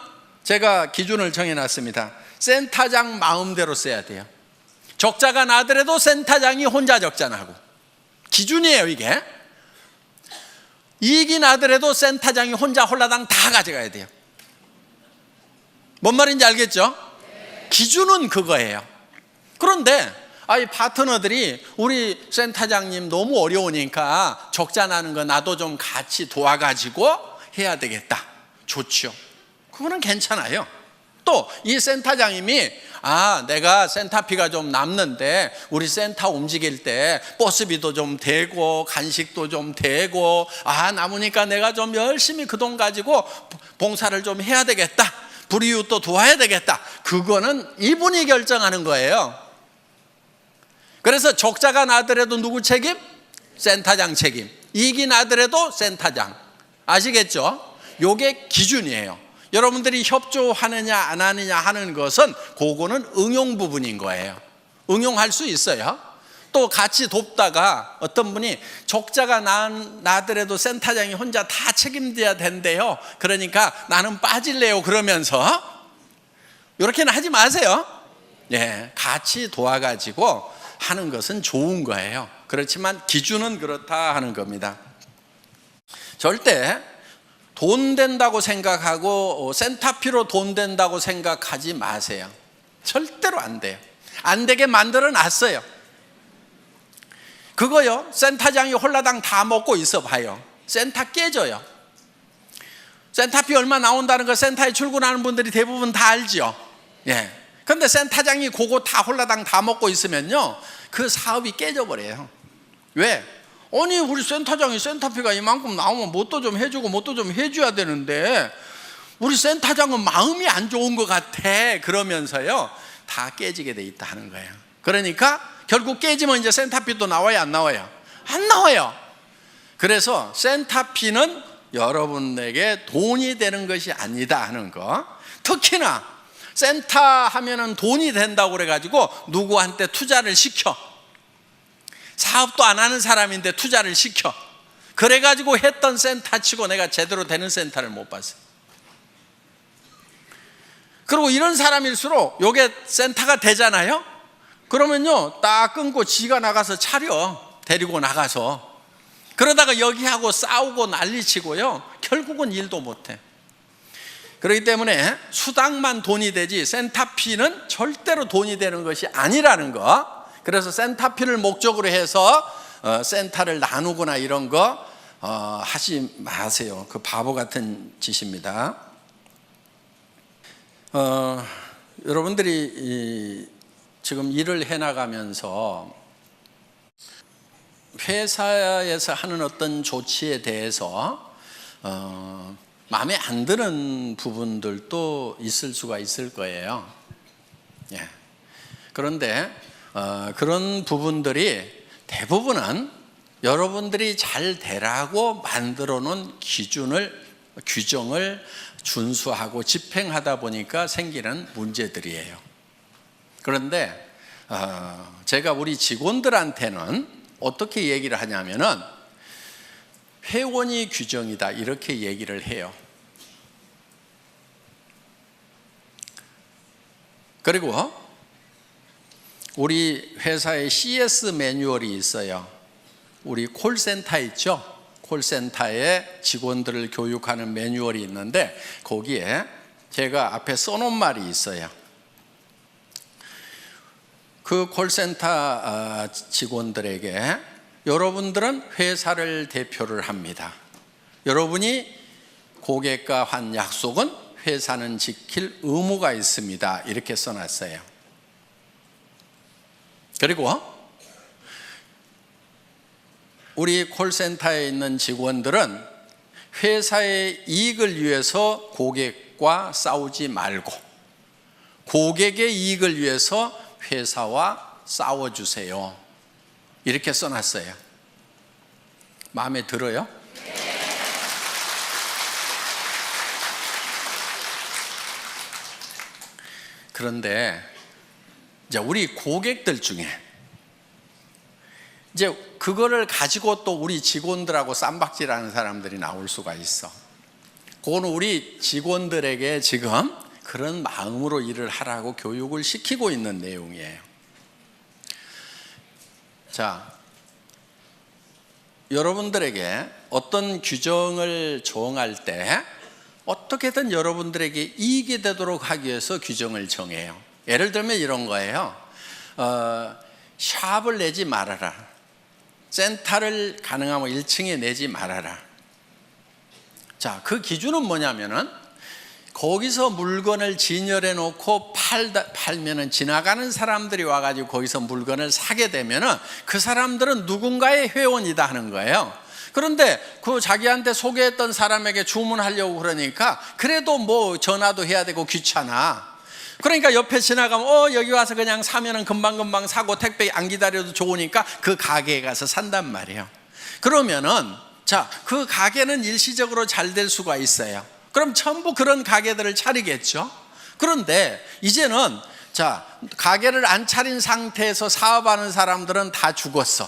제가 기준을 정해놨습니다. 센터장 마음대로 써야 돼요. 적자가 나더라도 센터장이 혼자 적자 나고, 기준이에요 이게. 이익이 나더라도 센터장이 혼자 홀라당 다 가져가야 돼요. 뭔 말인지 알겠죠? 기준은 그거예요. 그런데 이 파트너들이 우리 센터장님 너무 어려우니까 적자 나는 거 나도 좀 같이 도와가지고 해야 되겠다. 좋죠. 그거는 괜찮아요. 또 이 센터장님이 내가 센터피가 좀 남는데 우리 센터 움직일 때 버스비도 좀 되고 간식도 좀 되고 남으니까 내가 좀 열심히 그 돈 가지고 봉사를 좀 해야 되겠다, 불이웃도 도와야 되겠다. 그거는 이분이 결정하는 거예요. 그래서 적자가 나더라도 누구 책임? 센터장 책임. 이익이 나더라도 센터장. 아시겠죠? 요게 기준이에요. 여러분들이 협조하느냐 안 하느냐 하는 것은 그거는 응용 부분인 거예요. 응용할 수 있어요. 또 같이 돕다가 어떤 분이 적자가 나더라도 센터장이 혼자 다 책임져야 된대요. 그러니까 나는 빠질래요. 그러면서 이렇게는 하지 마세요. 같이 도와가지고 하는 것은 좋은 거예요. 그렇지만 기준은 그렇다 하는 겁니다. 절대 돈 된다고 생각하고 센터피로 돈 된다고 생각하지 마세요. 절대로 안 돼요. 안 되게 만들어 놨어요. 그거요, 센터장이 홀라당 다 먹고 있어 봐요. 센터 깨져요. 센터피 얼마 나온다는 거 센터에 출근하는 분들이 대부분 다 알죠. 예. 근데 센터장이 그거 다 홀라당 다 먹고 있으면요, 그 사업이 깨져버려요. 왜? 아니, 우리 센터장이 센터피가 이만큼 나오면 뭣도 좀 해주고 뭣도 좀 해줘야 되는데 우리 센터장은 마음이 안 좋은 것 같아 그러면서요, 다 깨지게 돼 있다 하는 거예요. 그러니까 결국 깨지면 이제 센터피도 나와요, 안 나와요? 안 나와요. 그래서 센터피는 여러분에게 돈이 되는 것이 아니다 하는 거. 특히나 센터 하면은 돈이 된다고 그래가지고 누구한테 투자를 시켜. 사업도 안 하는 사람인데 투자를 시켜. 그래가지고 했던 센터 치고 내가 제대로 되는 센터를 못 봤어요. 그리고 이런 사람일수록 요게 센터가 되잖아요. 그러면요, 딱 끊고 지가 나가서 차려. 데리고 나가서. 그러다가 여기하고 싸우고 난리치고요, 결국은 일도 못해. 그렇기 때문에 수당만 돈이 되지 센터피는 절대로 돈이 되는 것이 아니라는 거. 그래서 센터피를 목적으로 해서 센터를 나누거나 이런 거 하지 마세요. 그 바보 같은 짓입니다. 여러분들이 지금 일을 해나가면서 회사에서 하는 어떤 조치에 대해서 마음에 안 드는 부분들도 있을 수가 있을 거예요. 예. 그런데 그런 부분들이 대부분은 여러분들이 잘 되라고 만들어 놓은 규정을 준수하고 집행하다 보니까 생기는 문제들이에요. 그런데 제가 우리 직원들한테는 어떻게 얘기를 하냐면은 회원이 규정이다 이렇게 얘기를 해요. 그리고 우리 회사에 CS 매뉴얼이 있어요. 우리 콜센터 있죠? 콜센터에 직원들을 교육하는 매뉴얼이 있는데 거기에 제가 앞에 써놓은 말이 있어요. 그 콜센터 직원들에게 여러분들은 회사를 대표를 합니다. 여러분이 고객과 한 약속은 회사는 지킬 의무가 있습니다. 이렇게 써놨어요. 그리고 우리 콜센터에 있는 직원들은 회사의 이익을 위해서 고객과 싸우지 말고 고객의 이익을 위해서 회사와 싸워주세요. 이렇게 써놨어요. 마음에 들어요? 그런데 이제 우리 고객들 중에 이제 그거를 가지고 또 우리 직원들하고 쌈박질하는 사람들이 나올 수가 있어. 그거는 우리 직원들에게 지금 그런 마음으로 일을 하라고 교육을 시키고 있는 내용이에요. 자, 여러분들에게 어떤 규정을 정할 때 어떻게든 여러분들에게 이익이 되도록 하기 위해서 규정을 정해요. 예를 들면 이런 거예요. 샵을 내지 말아라. 센터를 가능하면 1층에 내지 말아라. 자, 그 기준은 뭐냐면은 거기서 물건을 진열해 놓고 팔면은 지나가는 사람들이 와가지고 거기서 물건을 사게 되면은 그 사람들은 누군가의 회원이다 하는 거예요. 그런데 그 자기한테 소개했던 사람에게 주문하려고 그러니까 그래도 뭐 전화도 해야 되고 귀찮아. 그러니까 옆에 지나가면 여기 와서 그냥 사면은 금방금방 사고 택배 안 기다려도 좋으니까 그 가게에 가서 산단 말이에요. 그러면은 자, 그 가게는 일시적으로 잘 될 수가 있어요. 그럼 전부 그런 가게들을 차리겠죠. 그런데 이제는 자, 가게를 안 차린 상태에서 사업하는 사람들은 다 죽었어.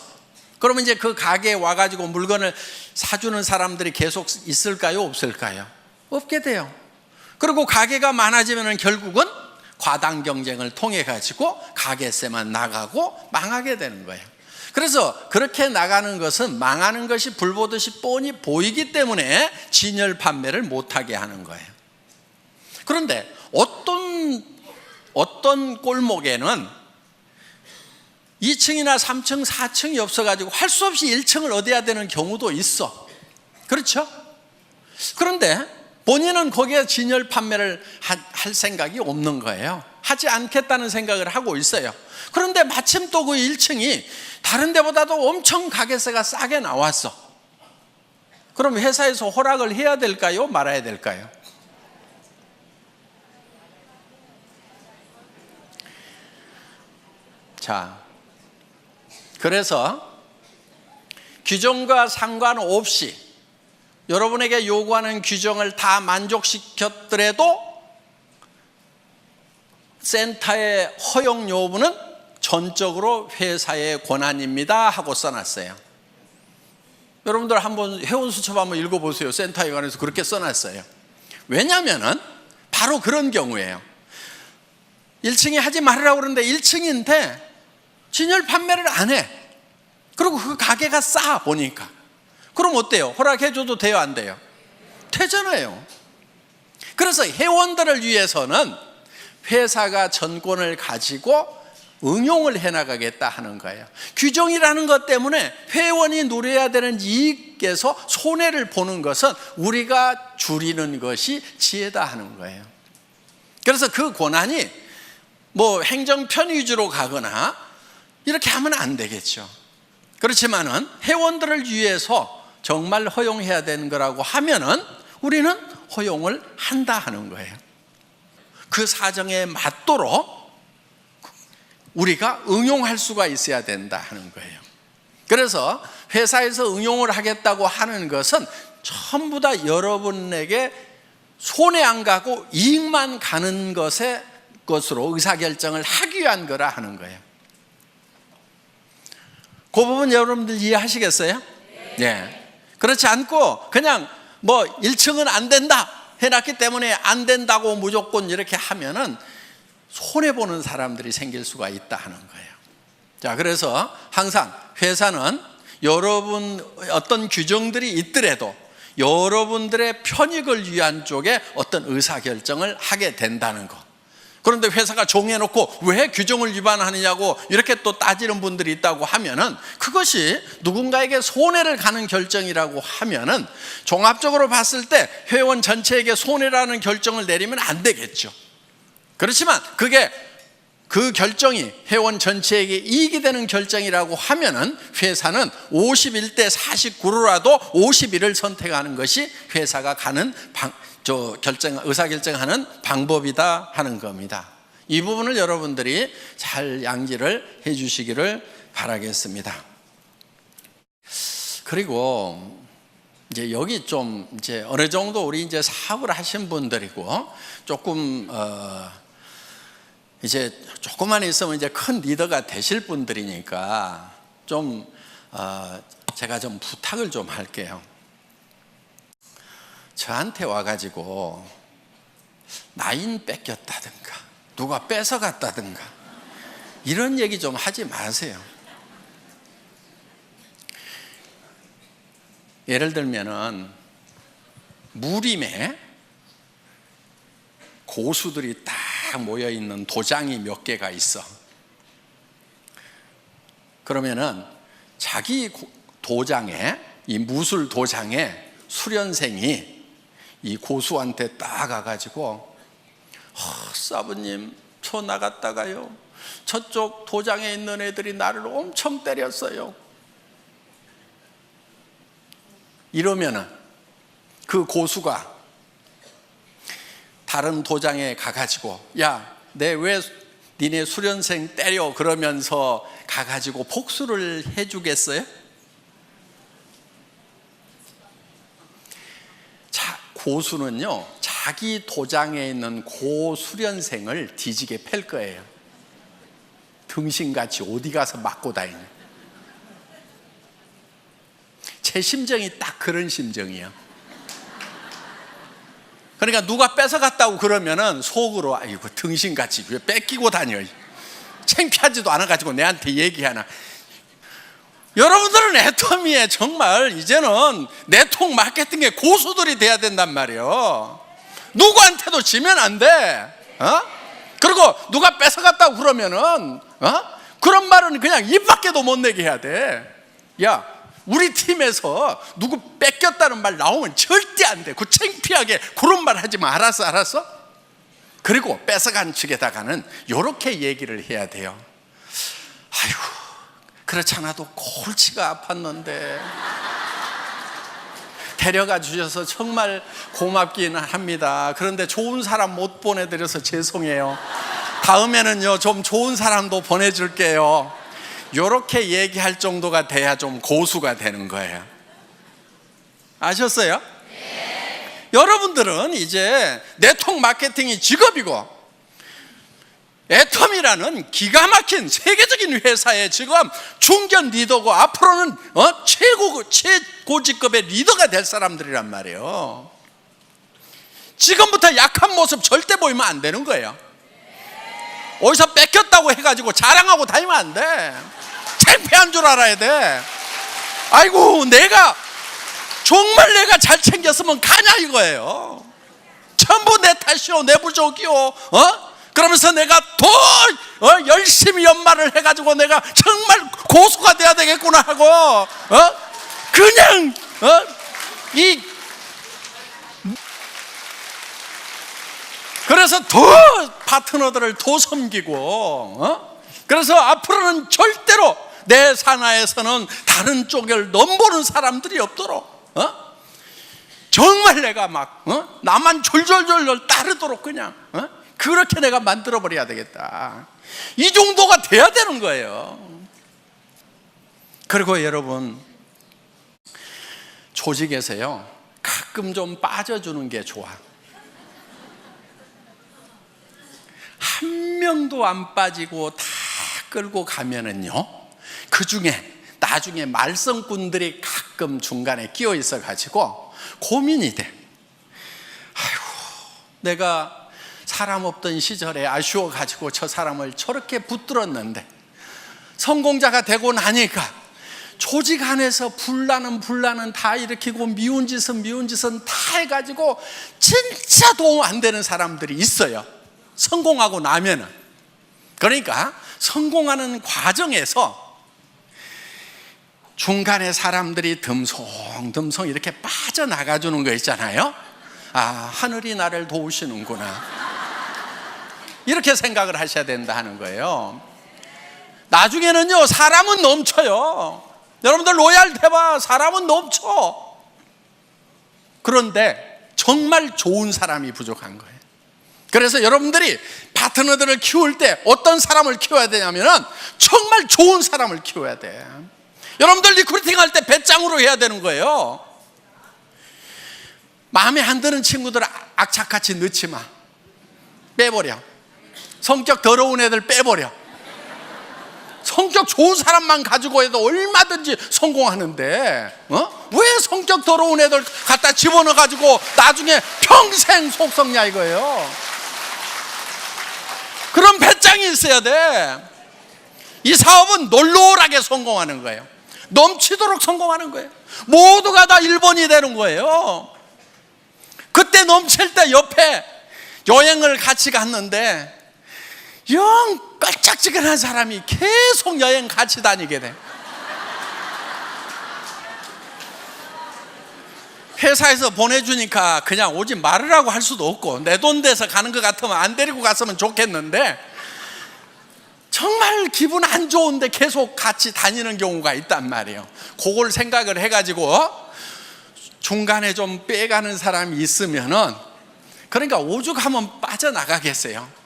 그러면 이제 그 가게에 와가지고 물건을 사주는 사람들이 계속 있을까요? 없을까요? 없게 돼요. 그리고 가게가 많아지면 결국은 과당 경쟁을 통해 가지고 가게세만 나가고 망하게 되는 거예요. 그래서 그렇게 나가는 것은 망하는 것이 불보듯이 뻔히 보이기 때문에 진열 판매를 못하게 하는 거예요. 그런데 어떤 골목에는 2층이나 3층, 4층이 없어가지고 할 수 없이 1층을 얻어야 되는 경우도 있어. 그렇죠? 그런데 본인은 거기에 진열 판매를 할 생각이 없는 거예요. 하지 않겠다는 생각을 하고 있어요. 그런데 마침 또 그 1층이 다른 데보다도 엄청 가게세가 싸게 나왔어. 그럼 회사에서 허락을 해야 될까요? 말아야 될까요? 자, 그래서 규정과 상관없이 여러분에게 요구하는 규정을 다 만족시켰더라도 센터의 허용 여부는 전적으로 회사의 권한입니다 하고 써놨어요. 여러분들 한번 회원수첩 한번 읽어보세요. 센터에 관해서 그렇게 써놨어요. 왜냐하면 바로 그런 경우예요. 1층에 하지 말으라고 그러는데 1층인데 진열 판매를 안 해. 그리고 그 가게가 싸 보니까. 그럼 어때요? 허락해줘도 돼요? 안 돼요? 되잖아요. 그래서 회원들을 위해서는 회사가 전권을 가지고 응용을 해나가겠다 하는 거예요. 규정이라는 것 때문에 회원이 누려야 되는 이익에서 손해를 보는 것은 우리가 줄이는 것이 지혜다 하는 거예요. 그래서 그 권한이 뭐 행정편 위주로 가거나 이렇게 하면 안 되겠죠. 그렇지만은 회원들을 위해서 정말 허용해야 되는 거라고 하면은 우리는 허용을 한다 하는 거예요. 그 사정에 맞도록 우리가 응용할 수가 있어야 된다 하는 거예요. 그래서 회사에서 응용을 하겠다고 하는 것은 전부 다 여러분에게 손해 안 가고 이익만 가는 것으로 의사결정을 하기 위한 거라 하는 거예요. 그 부분 여러분들 이해하시겠어요? 네. 그렇지 않고 그냥 뭐 1층은 안 된다 해놨기 때문에 안 된다고 무조건 이렇게 하면은 손해보는 사람들이 생길 수가 있다 하는 거예요. 자, 그래서 항상 회사는 여러분 어떤 규정들이 있더라도 여러분들의 편익을 위한 쪽에 어떤 의사결정을 하게 된다는 거. 그런데 회사가 정해놓고 왜 규정을 위반하느냐고 이렇게 또 따지는 분들이 있다고 하면은 그것이 누군가에게 손해를 가는 결정이라고 하면은 종합적으로 봤을 때 회원 전체에게 손해라는 결정을 내리면 안 되겠죠. 그렇지만 그게 그 결정이 회원 전체에게 이익이 되는 결정이라고 하면은 회사는 51대 49로라도 51을 선택하는 것이 회사가 가는 의사결정하는 방법이다 하는 겁니다. 이 부분을 여러분들이 잘 양지를 해 주시기를 바라겠습니다. 그리고 이제 여기 좀 이제 어느 정도 우리 이제 사업을 하신 분들이고 조금 이제 조금만 있으면 이제 큰 리더가 되실 분들이니까 좀 제가 좀 부탁을 좀 할게요. 저한테 와가지고 나인 뺏겼다든가 누가 뺏어갔다든가 이런 얘기 좀 하지 마세요. 예를 들면은 무림에 고수들이 딱 모여있는 도장이 몇 개가 있어. 그러면은 자기 도장에, 이 무술 도장에 수련생이 이 고수한테 딱 가가지고 사부님 저 나갔다가요 저쪽 도장에 있는 애들이 나를 엄청 때렸어요. 이러면은 그 고수가 다른 도장에 가가지고 야, 내 왜 니네 수련생 때려 그러면서 가가지고 복수를 해주겠어요? 고수는요 자기 도장에 있는 고수련생을 뒤지게 팰 거예요. 등신같이 어디 가서 맞고 다니냐. 제 심정이 딱 그런 심정이에요. 그러니까 누가 뺏어갔다고 그러면은 속으로 아이고 등신같이 왜 뺏기고 다녀, 창피하지도 않아가지고 내한테 얘기하나. 여러분들은 애터미에 정말 이제는 네트워크 마케팅의 고수들이 돼야 된단 말이에요. 누구한테도 지면 안 돼. 그리고 누가 뺏어갔다고 그러면은 그런 말은 그냥 입 밖에도 못 내게 해야 돼. 야, 우리 팀에서 누구 뺏겼다는 말 나오면 절대 안 돼. 그 창피하게 그런 말 하지 마. 알았어? 그리고 뺏어간 측에다가는 이렇게 얘기를 해야 돼요. 아이고, 그렇지 않아도 골치가 아팠는데 데려가 주셔서 정말 고맙기는 합니다. 그런데 좋은 사람 못 보내드려서 죄송해요. 다음에는요 좀 좋은 사람도 보내줄게요. 이렇게 얘기할 정도가 돼야 좀 고수가 되는 거예요. 아셨어요? 네. 여러분들은 이제 네트워크 마케팅이 직업이고 애텀이라는 기가 막힌 세계적인 회사의 지금 중견 리더고 앞으로는 최고직급의 리더가 될 사람들이란 말이에요. 지금부터 약한 모습 절대 보이면 안 되는 거예요. 어디서 뺏겼다고 해가지고 자랑하고 다니면 안 돼. 창피한 줄 알아야 돼. 아이고, 정말 내가 잘 챙겼으면 가냐 이거예요. 전부 내 탓이요, 내 부족이요. 그러면서 내가 더 열심히 연말을 해가지고 내가 정말 고수가 돼야 되겠구나 하고 그냥 그래서 더 파트너들을 더 섬기고 그래서 앞으로는 절대로 내 산하에서는 다른 쪽을 넘보는 사람들이 없도록 정말 내가 막 나만 졸졸졸 따르도록 그냥 그렇게 내가 만들어버려야 되겠다. 이 정도가 돼야 되는 거예요. 그리고 여러분, 조직에서요 가끔 좀 빠져주는 게 좋아. 한 명도 안 빠지고 다 끌고 가면은요, 그 중에 나중에 말썽꾼들이 가끔 중간에 끼어 있어 가지고 고민이 돼. 아이고, 내가 사람 없던 시절에 아쉬워 가지고 저 사람을 저렇게 붙들었는데 성공자가 되고 나니까 조직 안에서 분란은 다 일으키고 미운 짓은 다 해가지고 진짜 도움 안 되는 사람들이 있어요. 성공하고 나면은. 그러니까 성공하는 과정에서 중간에 사람들이 듬성듬성 이렇게 빠져나가 주는 거 있잖아요. 아, 하늘이 나를 도우시는구나, 이렇게 생각을 하셔야 된다 하는 거예요. 나중에는요 사람은 넘쳐요. 여러분들 로얄 해봐, 사람은 넘쳐. 그런데 정말 좋은 사람이 부족한 거예요. 그래서 여러분들이 파트너들을 키울 때 어떤 사람을 키워야 되냐면은 정말 좋은 사람을 키워야 돼. 여러분들 리크루팅 할 때 배짱으로 해야 되는 거예요. 마음에 안 드는 친구들 악착같이 넣지 마. 빼버려. 성격 더러운 애들 빼버려. 성격 좋은 사람만 가지고 해도 얼마든지 성공하는데 왜 성격 더러운 애들 갖다 집어넣어 가지고 나중에 평생 속썩냐 이거예요. 그런 배짱이 있어야 돼. 이 사업은 놀놀하게 성공하는 거예요. 넘치도록 성공하는 거예요. 모두가 다 1번이 되는 거예요. 그때 넘칠 때 옆에 여행을 같이 갔는데 영 깔짝지근한 사람이 계속 여행 같이 다니게 돼. 회사에서 보내주니까 그냥 오지 말으라고 할 수도 없고, 내 돈 돼서 가는 것 같으면 안 데리고 갔으면 좋겠는데 정말 기분 안 좋은데 계속 같이 다니는 경우가 있단 말이에요. 그걸 생각을 해가지고 중간에 좀 빼가는 사람이 있으면은, 그러니까 오죽하면 빠져나가겠어요.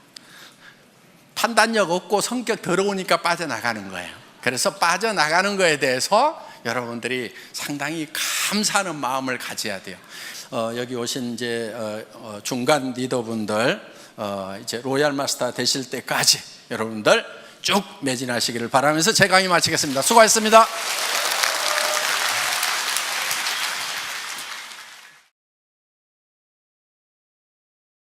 판단력 없고 성격 더러우니까 빠져나가는 거예요. 그래서 빠져나가는 거에 대해서 여러분들이 상당히 감사하는 마음을 가져야 돼요. 여기 오신 이제 중간 리더분들 이제 로얄 마스터 되실 때까지 여러분들 쭉 매진하시기를 바라면서 제 강의 마치겠습니다. 수고하셨습니다.